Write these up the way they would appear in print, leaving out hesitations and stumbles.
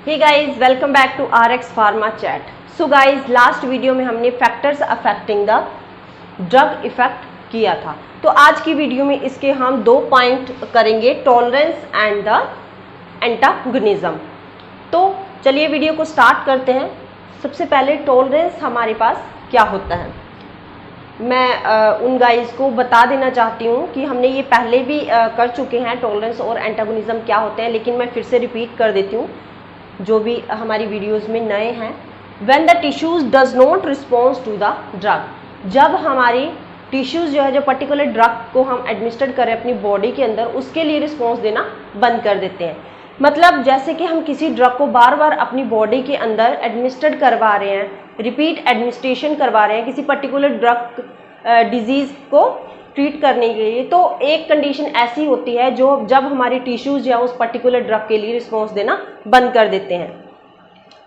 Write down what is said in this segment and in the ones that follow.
Hey guys, welcome back to RX Pharma chat. So guys, last video में हमने factors affecting the drug effect किया था। तो आज की वीडियो में इसके हम 2 पॉइंट करेंगे, टॉलरेंस एंड द एंटागोनिज्म। तो चलिए वीडियो को स्टार्ट करते हैं। सबसे पहले टॉलरेंस हमारे पास क्या होता है, मैं उन गाइस को बता देना चाहती हूँ कि हमने ये पहले भी कर चुके हैं, टॉलरेंस और एंटागोनिज्म क्या होते हैं, लेकिन मैं फिर से रिपीट कर देती हूँ जो भी हमारी वीडियोस में नए हैं। When the tissues does not response to the drug, जब हमारी टिश्यूज जो है, जो पर्टिकुलर ड्रग को हम एडमिनिस्टर करें अपनी बॉडी के अंदर, उसके लिए रिस्पॉन्स देना बंद कर देते हैं। मतलब जैसे कि हम किसी ड्रग को बार बार अपनी बॉडी के अंदर एडमिनिस्टर करवा रहे हैं, रिपीट एडमिनिस्ट्रेशन करवा रहे हैं किसी पर्टिकुलर ड्रग डिजीज को ट्रीट करने के लिए, तो एक कंडीशन ऐसी होती है जो जब हमारी टिश्यूज या उस पर्टिकुलर ड्रग के लिए रिस्पॉन्स देना बंद कर देते हैं,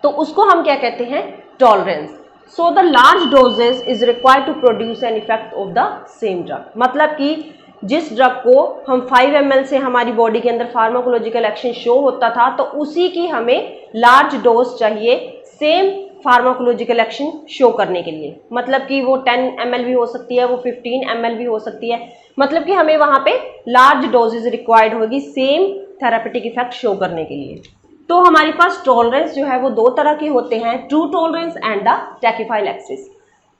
तो उसको हम क्या कहते हैं, tolerance. So the large doses is required to produce an effect of the same drug. मतलब कि जिस ड्रग को हम 5 ml से हमारी बॉडी के अंदर फार्माकोलॉजिकल एक्शन शो होता था, तो उसी की हमें लार्ज डोज चाहिए सेम फार्माकोलॉजिकल एक्शन शो करने के लिए। मतलब कि वो 10 ml भी हो सकती है, वो 15 ml भी हो सकती है। मतलब कि हमें वहाँ पे लार्ज डोजेज रिक्वायर्ड होगी सेम थेरापेटिक इफेक्ट शो करने के लिए। तो हमारे पास टॉलरेंस जो है वो 2 तरह के होते हैं, ट्रू टॉलरेंस एंड द टैकीफाइलैक्सिस।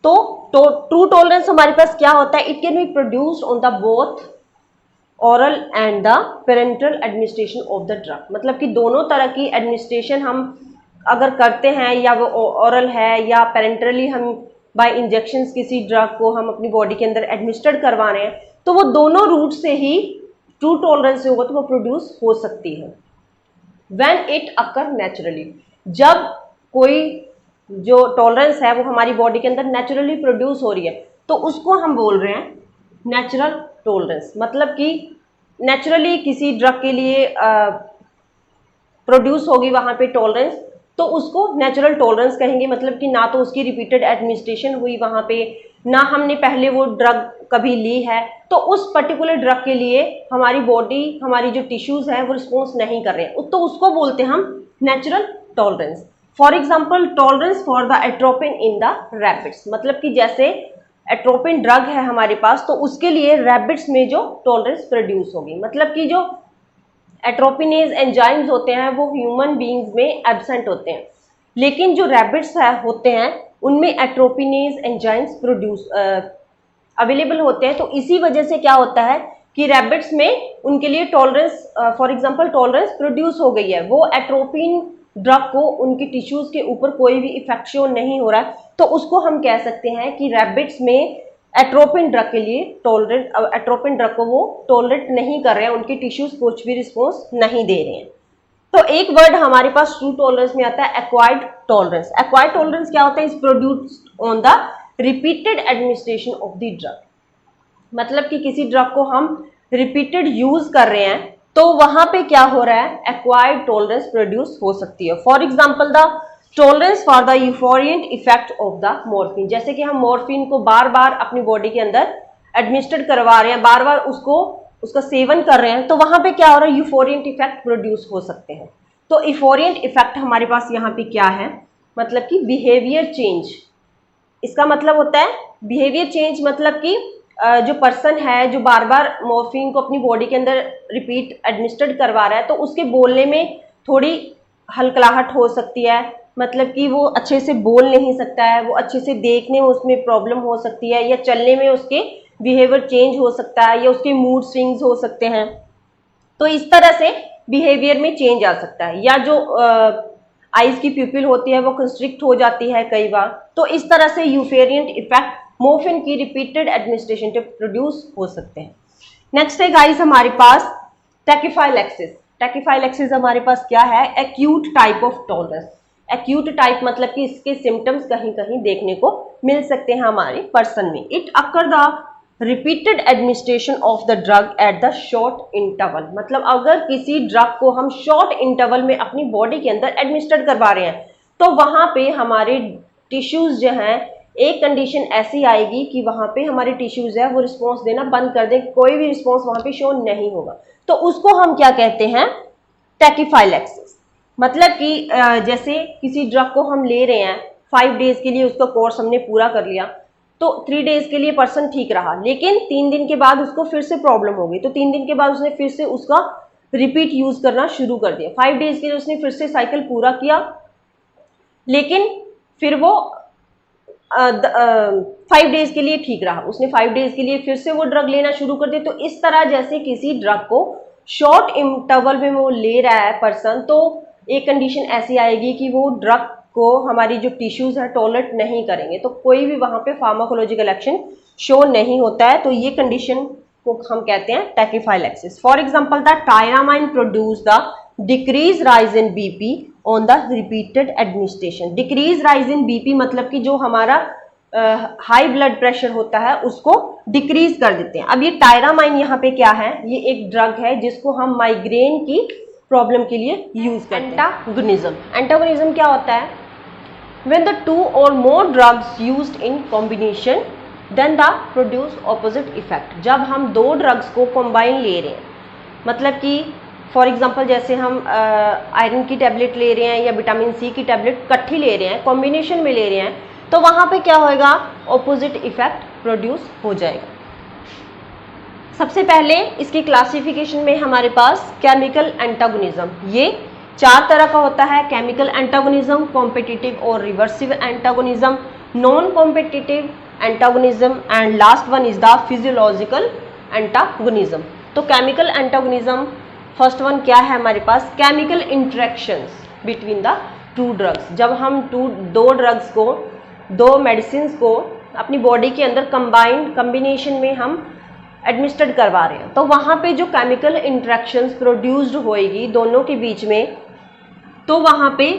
तो ट्रू टॉलरेंस हमारे पास क्या होता है, it can be produced on the both oral and the parental administration of the drug. मतलब कि दोनों तरह की एडमिनिस्ट्रेशन हम अगर करते हैं, या वो ओरल है या पेरेंटली हम बाय इंजेक्शंस किसी ड्रग को हम अपनी बॉडी के अंदर एडमिनिस्टर करवा रहे हैं, तो वो दोनों रूट से ही ट्रू टॉलरेंस होगा तो वो प्रोड्यूस हो सकती है। व्हेन इट अकर नेचुरली, जब कोई जो टॉलरेंस है वो हमारी बॉडी के अंदर नेचुरली प्रोड्यूस हो रही है, तो उसको हम बोल रहे हैं नेचुरल टॉलरेंस। मतलब कि नेचुरली किसी ड्रग के लिए प्रोड्यूस होगी वहाँ पे टॉलरेंस, तो उसको नेचुरल टॉलरेंस कहेंगे। मतलब कि ना तो उसकी रिपीटेड एडमिनिस्ट्रेशन हुई वहाँ पे, ना हमने पहले वो ड्रग कभी ली है, तो उस पर्टिकुलर ड्रग के लिए हमारी बॉडी, हमारी जो टिश्यूज हैं वो रिस्पॉन्स नहीं कर रहे हैं, तो उसको बोलते हैं हम natural tolerance. For example, tolerance for the atropine in the rabbits. मतलब कि जैसे एट्रोपिन ड्रग है हमारे पास, तो उसके लिए रैबिट्स में जो टॉलरेंस प्रोड्यूस होगी। मतलब कि जो एट्रोपिनेज एंजाइम्स होते हैं वो ह्यूमन बीइंग्स में एब्सेंट होते हैं, लेकिन जो रैबिट्स होते हैं उनमें एट्रोपिनेज एंजाइम्स प्रोड्यूस अवेलेबल होते हैं। तो इसी वजह से क्या होता है कि रैबिट्स में उनके लिए tolerance, for example tolerance produce हो गई है, वो एट्रोपिन ड्रग को उनकी टिश्यूज के ऊपर कोई भी इफेक्ट शो नहीं हो रहा है, तो उसको हम कह सकते हैं कि रैबिट्स में एट्रोपिन ड्रग के लिए टॉलरेट, एट्रोपिन ड्रग को वो टॉलरेट नहीं कर रहे हैं, उनकी टिश्यूज कुछ भी रिस्पॉन्स नहीं दे रहे हैं। तो एक वर्ड हमारे पास ट्रू टॉलरेंस में आता है एक्वायर्ड टॉलरेंस। एक्वायर्ड टॉलरेंस क्या होता है, is produced on the repeated administration of the drug. मतलब कि किसी ड्रग को हम रिपीटेड यूज कर रहे हैं, तो वहां पे क्या हो रहा है, एक्वायर्ड टॉलरेंस प्रोड्यूस हो सकती है। For example, the tolerance for the euphoriant effect of the morphine. जैसे कि हम मॉर्फिन को बार बार अपनी बॉडी के अंदर एडमिनिस्टर करवा रहे हैं, बार बार उसका सेवन कर रहे हैं, तो वहां पे क्या हो रहा है, यूफोरिएंट इफेक्ट प्रोड्यूस हो सकते हैं। तो यूफोरिएंट इफेक्ट हमारे पास यहाँ पे क्या है, मतलब कि बिहेवियर चेंज। इसका मतलब होता है बिहेवियर चेंज, मतलब कि जो पर्सन है जो बार बार मॉर्फिन को अपनी बॉडी के अंदर रिपीट एडमिनिस्टर्ड करवा रहा है, तो उसके बोलने में थोड़ी हलकलाहट हो सकती है। मतलब कि वो अच्छे से बोल नहीं सकता है, वो अच्छे से देखने में उसमें प्रॉब्लम हो सकती है, या चलने में उसके बिहेवियर चेंज हो सकता है, या उसके मूड स्विंग्स हो सकते हैं। तो इस तरह से बिहेवियर में चेंज आ सकता है, या जो आईज की प्यूपिल होती है वो कंस्ट्रिक्ट हो जाती है कई बार। तो इस तरह से यूफोरिएंट इफेक्ट मॉर्फिन की रिपीटेड एडमिनिस्ट्रेशन से प्रोड्यूस हो सकते हैं। नेक्स्ट है गाइस हमारे पास टैकीफाइलैक्सिस। टैकीफाइलैक्सिस हमारे पास क्या है, acute type of tolerance. Acute type मतलब कि इसके सिम्टम्स कहीं कहीं देखने को मिल सकते हैं हमारे पर्सन में। It occur the repeated administration of the drug at the short interval. मतलब अगर किसी ड्रग को हम शॉर्ट इंटरवल में अपनी बॉडी के अंदर एडमिनिस्टर करवा रहे हैं, तो वहां पे हमारे टिश्यूज जो हैं, एक कंडीशन ऐसी आएगी कि वहां पे हमारे टिश्यूज है वो रिस्पॉन्स देना बंद कर दें, कोई भी रिस्पॉन्स वहां पे शो नहीं होगा, तो उसको हम क्या कहते हैं, टैकीफाइलैक्सिस। मतलब कि जैसे किसी ड्रग को हम ले रहे हैं, 5 डेज के लिए उसका कोर्स हमने पूरा कर लिया, तो 3 डेज के लिए पर्सन ठीक रहा, लेकिन 3 दिन के बाद उसको फिर से प्रॉब्लम हो गई, तो 3 दिन के बाद उसने फिर से उसका रिपीट यूज करना शुरू कर दिया। 5 डेज के लिए उसने फिर से साइकिल पूरा किया, लेकिन फिर वो 5 डेज के लिए ठीक रहा, उसने 5 डेज के लिए फिर से वो ड्रग लेना शुरू कर दिया। तो इस तरह जैसे किसी ड्रग को शॉर्ट इंटरवल में वो ले रहा है पर्सन, तो एक कंडीशन ऐसी आएगी कि वो ड्रग को हमारी जो टिश्यूज है टॉलरेट नहीं करेंगे, तो कोई भी वहां पे फार्माकोलॉजिकल एक्शन शो नहीं होता है। तो ये कंडीशन को हम कहते हैं टैकीफाइलैक्सिस। For example the tyramine produce the decrease rise in BP on the repeated administration. Decrease rise in BP मतलब कि जो हमारा हाई ब्लड प्रेशर होता है उसको डिक्रीज कर देते हैं। अब ये टायरामाइन यहाँ पे क्या है, ये एक ड्रग है जिसको हम माइग्रेन की प्रॉब्लम के लिए यूज करते हैं। एंटागोनिज्म, एंटागोनिज्म क्या होता है, when the 2 or more drugs used in combination then the produce opposite effect। जब हम 2 ड्रग्स को कंबाइन ले रहे हैं, मतलब कि फॉर एग्जांपल जैसे हम आयरन की टैबलेट ले रहे हैं या विटामिन सी की टैबलेट इकट्ठी ले रहे हैं, कॉम्बिनेशन में ले रहे हैं, तो वहां पे क्या होएगा, ऑपोजिट इफेक्ट प्रोड्यूस हो जाएगा। सबसे पहले इसकी क्लासिफिकेशन में हमारे पास केमिकल एंटागोनिज्म, ये 4 तरह का होता है। केमिकल एंटागोनिज्म, कॉम्पिटिटिव और reversible antagonism, non competitive antagonism and last one is the physiological antagonism. तो केमिकल एंटागोनिज्म फर्स्ट वन क्या है हमारे पास, chemical interactions between the 2 drugs. जब हम 2 ड्रग्स को, 2 मेडिसिन को अपनी बॉडी के अंदर कॉम्बिनेशन में हम एडमिनिस्ट्रेट करवा रहे हैं, तो वहां पे जो केमिकल इंटरेक्शंस प्रोड्यूस्ड होएगी दोनों के बीच में, तो वहां पे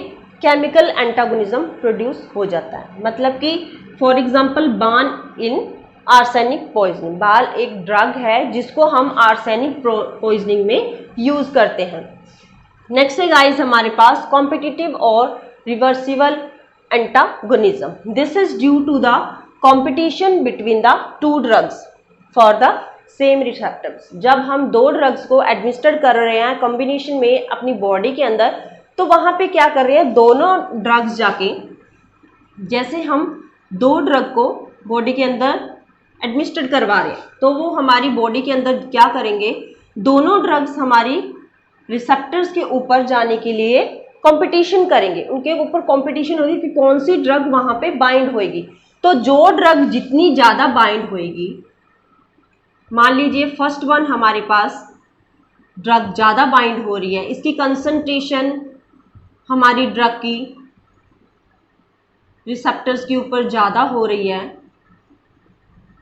केमिकल एंटागोनिज्म प्रोड्यूस हो जाता है। मतलब कि फॉर एग्जांपल बान इन आर्सेनिक पॉइजनिंग, बाल एक ड्रग है जिसको हम आर्सेनिक पॉइजनिंग में यूज करते हैं। नेक्स्ट है गाइस हमारे पास कॉम्पिटिटिव और reversible antagonism. This is due to the competition between the 2 drugs for the same receptors. जब हम 2 ड्रग्स को एडमिनिस्टर कर रहे हैं कॉम्बिनेशन में अपनी बॉडी के अंदर, तो वहां पे क्या कर रहे हैं, दोनों ड्रग्स जाके, जैसे हम 2 ड्रग को बॉडी के अंदर एडमिनिस्टर करवा रहे हैं, तो वो हमारी बॉडी के अंदर क्या करेंगे, दोनों ड्रग्स हमारी रिसेप्टर्स के ऊपर जाने के लिए कंपटीशन करेंगे, उनके ऊपर कंपटीशन होगी कि कौन सी ड्रग वहां पे बाइंड होएगी। तो जो ड्रग जितनी ज्यादा बाइंड होएगी, मान लीजिए फर्स्ट वन हमारे पास ड्रग ज़्यादा बाइंड हो रही है, इसकी कंसंट्रेशन हमारी ड्रग की रिसेप्टर्स के ऊपर ज़्यादा हो रही है,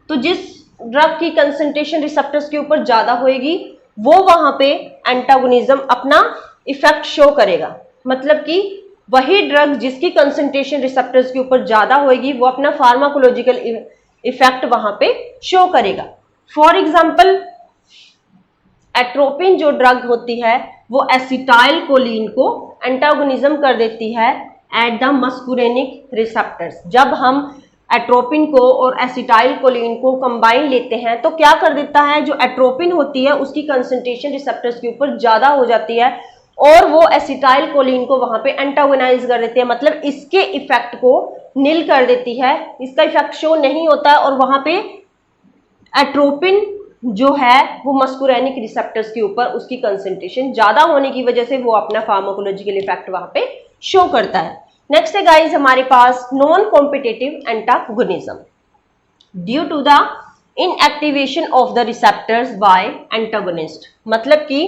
तो जिस ड्रग की कंसंट्रेशन रिसेप्टर्स के ऊपर ज़्यादा होएगी वो वहाँ पे एंटागोनिज्म अपना इफेक्ट शो करेगा। मतलब कि वही ड्रग जिसकी कंसंट्रेशन रिसेप्टर्स के ऊपर ज़्यादा होएगी वो अपना फार्माकोलॉजिकल इफेक्ट वहाँ पे शो करेगा। फॉर एग्जाम्पल एट्रोपिन जो ड्रग होती है वो एसिटाइल कोलिन को एंटागोनिज्म कर देती है एट द मस्कुरेनिक रिसेप्टर्स। जब हम एट्रोपिन को और एसिटाइल कोलिन को कंबाइन लेते हैं तो क्या कर देता है, जो एट्रोपिन होती है उसकी कंसंट्रेशन रिसेप्टर्स के ऊपर ज़्यादा हो जाती है और वो एसिटाइल कोलिन को वहाँ पे एंटागोनाइज कर देती है, मतलब इसके इफेक्ट को नील कर देती है, इसका इफेक्ट शो नहीं होता है और वहाँ पे एट्रोपिन जो है वो मस्कुरेनिक रिसेप्टर्स के ऊपर उसकी कंसंट्रेशन ज़्यादा होने की वजह से वो अपना फार्माकोलॉजिकल इफेक्ट वहाँ पे शो करता है। नेक्स्ट है गाइज हमारे पास non competitive antagonism due to the inactivation of the receptors by antagonist. मतलब कि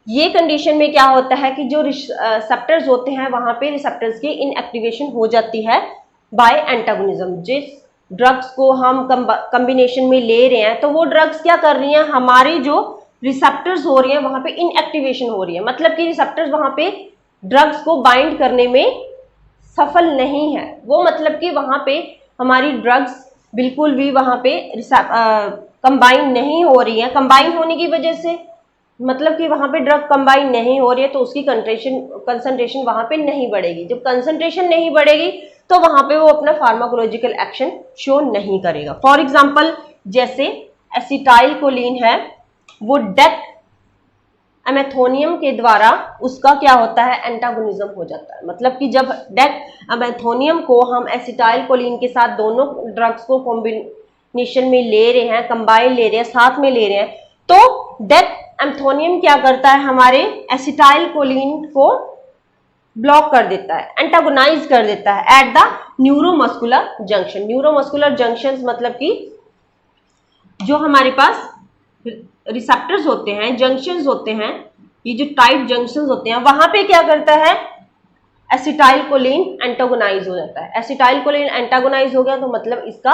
ये कंडीशन में क्या होता है कि जो रिसेप्टर्स होते हैं वहां पे रिसेप्टर्स की इनएक्टिवेशन हो जाती है बाय एंटागोनिज्म। जिस ड्रग्स को हम कॉम्बिनेशन में ले रहे हैं तो वो ड्रग्स क्या कर रही हैं, हमारी जो रिसेप्टर्स हो रही हैं वहां पे इनएक्टिवेशन हो रही है, मतलब कि रिसेप्टर्स वहां पे ड्रग्स को बाइंड करने में सफल नहीं है। वो मतलब कि वहां पे हमारी ड्रग्स बिल्कुल भी वहां पे कंबाइन नहीं हो रही है। कंबाइन होने की वजह से मतलब कि वहां पे ड्रग कंबाइन नहीं हो रही है तो उसकी कंसंट्रेशन वहां पे नहीं बढ़ेगी। जब कंसंट्रेशन नहीं बढ़ेगी तो वहां पे वो अपना फार्माकोलॉजिकल एक्शन शो नहीं करेगा। फॉर एग्जांपल जैसे एसिटाइल कोलिन है वो डेथ एमेथोनियम के द्वारा उसका क्या होता है, एंटागोनिज्म हो जाता है। मतलब कि जब डेक एमेथोनियम को हम एसिटाइल कोलिन के साथ दोनों ड्रग्स को कॉम्बिनेशन में ले रहे हैं, कंबाइन ले रहे हैं, साथ में ले रहे हैं, तो डेक एमेथोनियम क्या करता है, हमारे एसिटाइल कोलिन को ब्लॉक कर देता है, एंटागोनाइज कर देता है at the neuromuscular junction. Neuromuscular junction मतलब कि जो हमारे पास रिसेप्टर्स होते हैं, जंक्शंस होते हैं, ये जो टाइट जंक्शंस होते हैं, वहां पे क्या करता है, एसिटाइल कोलिन एंटागोनाइज हो जाता है। एसिटाइल कोलिन एंटागोनाइज हो गया तो मतलब इसका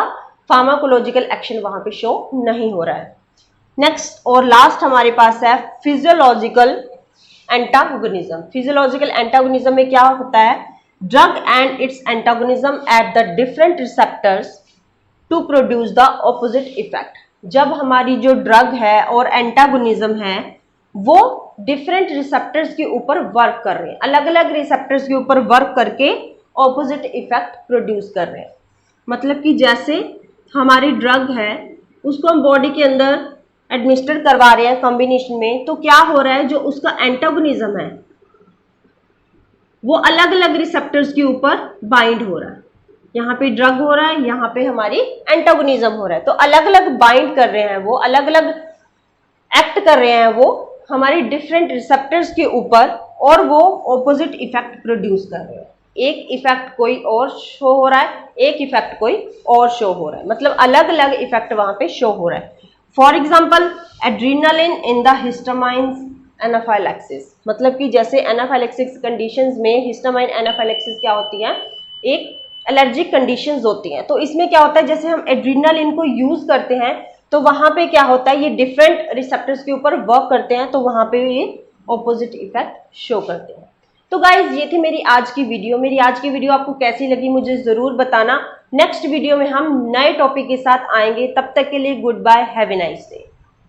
फार्माकोलॉजिकल एक्शन वहां पे शो नहीं हो रहा है। नेक्स्ट और लास्ट हमारे पास है फिजियोलॉजिकल एंटागोनिज्म। फिजियोलॉजिकल एंटागोनिज्म में क्या होता है, drug and its antagonism at the different receptors to produce the opposite effect. जब हमारी जो ड्रग है और एंटागोनिज्म है वो डिफरेंट रिसेप्टर्स के ऊपर वर्क कर रहे हैं, अलग अलग रिसेप्टर्स के ऊपर वर्क करके ऑपोजिट इफेक्ट प्रोड्यूस कर रहे हैं। मतलब कि जैसे हमारी ड्रग है उसको हम बॉडी के अंदर एडमिनिस्टर करवा रहे हैं कॉम्बिनेशन में, तो क्या हो रहा है, जो उसका एंटागोनिज्म है वो अलग अलग रिसेप्टर्स के ऊपर बाइंड हो रहा है। यहाँ पे ड्रग हो रहा है, यहाँ पे हमारी एंटागोनिज्म हो रहा है, तो अलग अलग बाइंड कर रहे हैं, वो अलग अलग एक्ट कर रहे हैं वो हमारे डिफरेंट रिसेप्टर्स के ऊपर, और वो ऑपोजिट इफेक्ट प्रोड्यूस कर रहे हैं। एक इफेक्ट कोई और शो हो रहा है, एक इफेक्ट कोई और शो हो रहा है, मतलब अलग अलग इफेक्ट वहां पे शो हो रहा है। For example adrenaline in the histamines anaphylaxis. मतलब कि जैसे एनाफाइलैक्सिस कंडीशंस में हिस्टामाइन एनाफाइलैक्सिस क्या होती है, एक एलर्जिक कंडीशंस होती हैं। तो इसमें क्या होता है, जैसे हम एड्रीनालिन को यूज करते हैं तो वहां पे क्या होता है, ये डिफरेंट रिसेप्टर्स के ऊपर वर्क करते हैं, तो वहां पे ये ऑपोजिट इफेक्ट शो करते हैं। तो गाइज ये थी मेरी आज की वीडियो। मेरी आज की वीडियो आपको कैसी लगी मुझे जरूर बताना। नेक्स्ट वीडियो में हम नए टॉपिक के साथ आएंगे, तब तक के लिए goodbye, have a nice day.